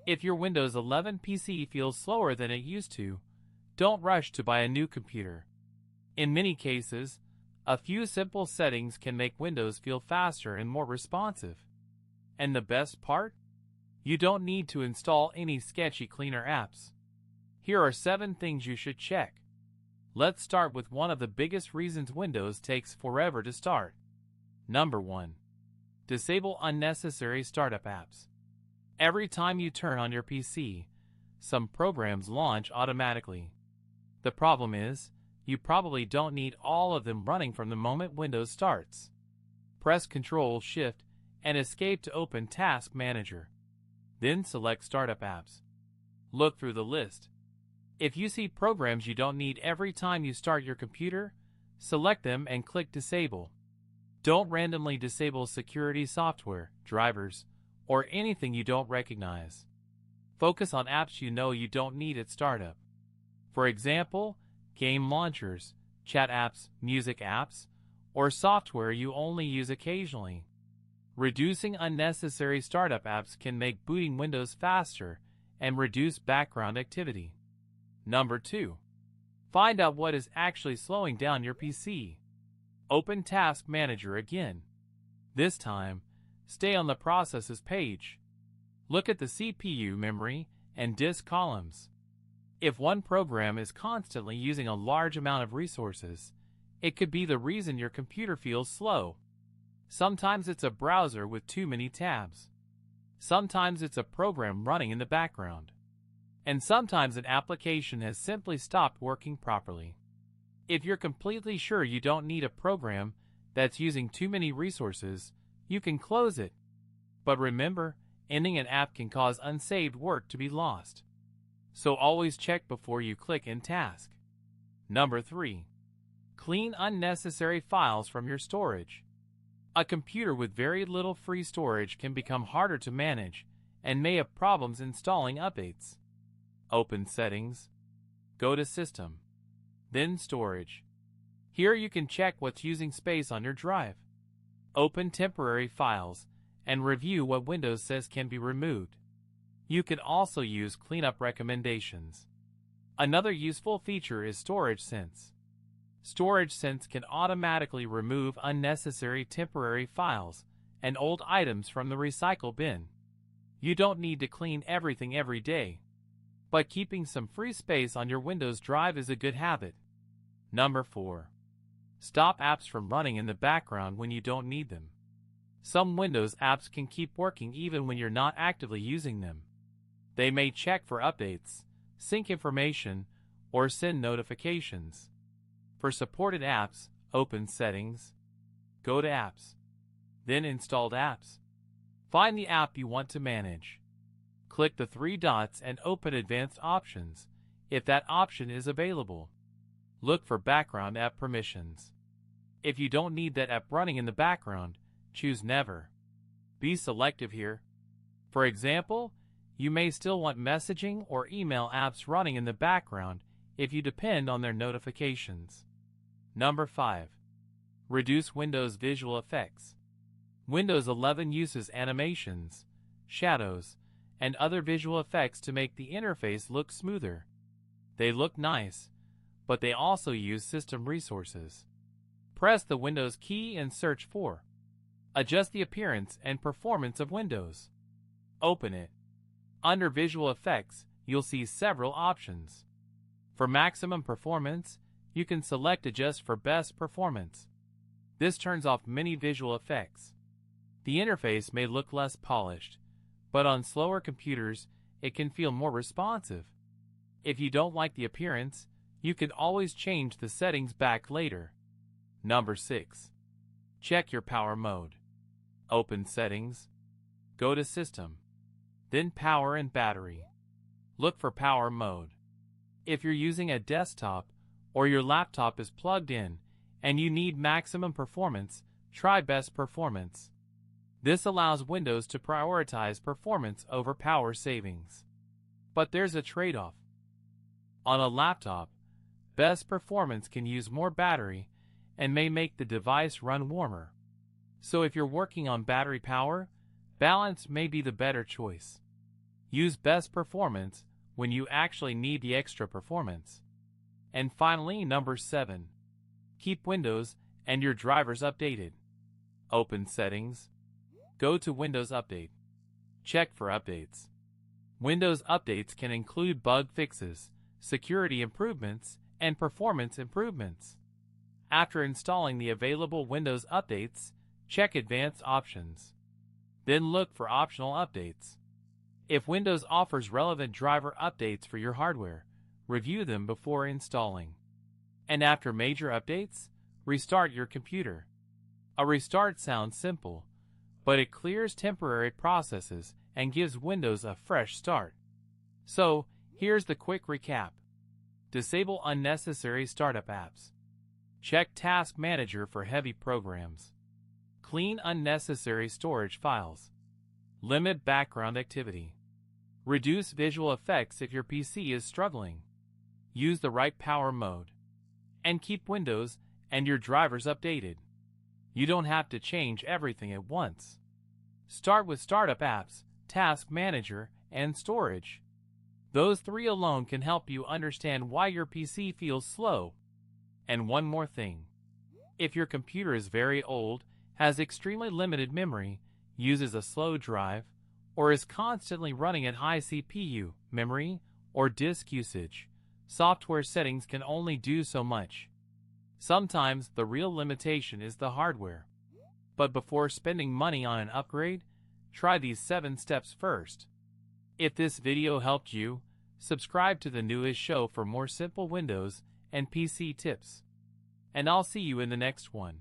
If your Windows 11 PC feels slower than it used to, don't rush to buy a new computer. In many cases, a few simple settings can make Windows feel faster and more responsive. And the best part? You don't need to install any sketchy cleaner apps. Here are 7 things you should check. Let's start with one of the biggest reasons Windows takes forever to start. Number 1. Disable unnecessary startup apps. Every time you turn on your PC, some programs launch automatically. The problem is, you probably don't need all of them running from the moment Windows starts. Press Ctrl-Shift and Escape to open Task Manager. Then select Startup Apps. Look through the list. If you see programs you don't need every time you start your computer, select them and click Disable. Don't randomly disable security software, drivers, or anything you don't recognize. Focus on apps you know you don't need at startup. For example, game launchers, chat apps, music apps, or software you only use occasionally. Reducing unnecessary startup apps can make booting Windows faster and reduce background activity. Number 2. Find out what is actually slowing down your PC. Open Task Manager again. This time, stay on the Processes page. Look at the CPU memory and disk columns. If one program is constantly using a large amount of resources, it could be the reason your computer feels slow. Sometimes it's a browser with too many tabs. Sometimes it's a program running in the background. And sometimes an application has simply stopped working properly. If you're completely sure you don't need a program that's using too many resources, you can close it. But remember, ending an app can cause unsaved work to be lost. So always check before you click in Task. Number 3. Clean unnecessary files from your storage. A computer with very little free storage can become harder to manage and may have problems installing updates. Open Settings. Go to System. Then Storage. Here you can check what's using space on your drive. Open Temporary Files and review what Windows says can be removed. You can also use cleanup recommendations. Another useful feature is Storage Sense. Storage Sense can automatically remove unnecessary temporary files and old items from the recycle bin. You don't need to clean everything every day, but keeping some free space on your Windows drive is a good habit. Number 4. Stop apps from running in the background when you don't need them. Some Windows apps can keep working even when you're not actively using them. They may check for updates, sync information, or send notifications. For supported apps, open Settings. Go to Apps. Then Installed Apps. Find the app you want to manage. Click the 3 dots and open Advanced Options, if that option is available. Look for Background App Permissions. If you don't need that app running in the background, choose Never. Be selective here. For example, you may still want messaging or email apps running in the background if you depend on their notifications. Number 5. Reduce Windows visual effects. Windows 11 uses animations, shadows, and other visual effects to make the interface look smoother. They look nice, but they also use system resources. Press the Windows key and search for. Adjust the appearance and performance of Windows. Open it. Under Visual Effects, you'll see several options. For maximum performance, you can select Adjust for Best Performance. This turns off many visual effects. The interface may look less polished, but on slower computers, it can feel more responsive. If you don't like the appearance, you can always change the settings back later. Number 6. Check your power mode. Open Settings. Go to System. Then Power and Battery. Look for Power Mode. If you're using a desktop or your laptop is plugged in and you need maximum performance, try Best Performance. This allows Windows to prioritize performance over power savings. But there's a trade-off. On a laptop, Best Performance can use more battery and may make the device run warmer. So if you're working on battery power, balance may be the better choice. Use best performance when you actually need the extra performance. And finally, number 7. Keep Windows and your drivers updated. Open Settings. Go to Windows Update. Check for updates. Windows updates can include bug fixes, security improvements, and performance improvements. After installing the available Windows updates, check Advanced Options. Then look for optional updates. If Windows offers relevant driver updates for your hardware, review them before installing. And after major updates, restart your computer. A restart sounds simple, but it clears temporary processes and gives Windows a fresh start. So, here's the quick recap. Disable unnecessary startup apps. Check Task Manager for heavy programs. Clean unnecessary storage files. Limit background activity. Reduce visual effects if your PC is struggling. Use the right power mode. And keep Windows and your drivers updated. You don't have to change everything at once. Start with startup apps, Task Manager, and storage. Those 3 alone can help you understand why your PC feels slow. And one more thing. If your computer is very old, has extremely limited memory, uses a slow drive, or is constantly running at high CPU, memory, or disk usage, software settings can only do so much. Sometimes the real limitation is the hardware. But before spending money on an upgrade, try these 7 steps first. If this video helped you, subscribe to the Nuhas show for more simple Windows and PC tips. And I'll see you in the next one.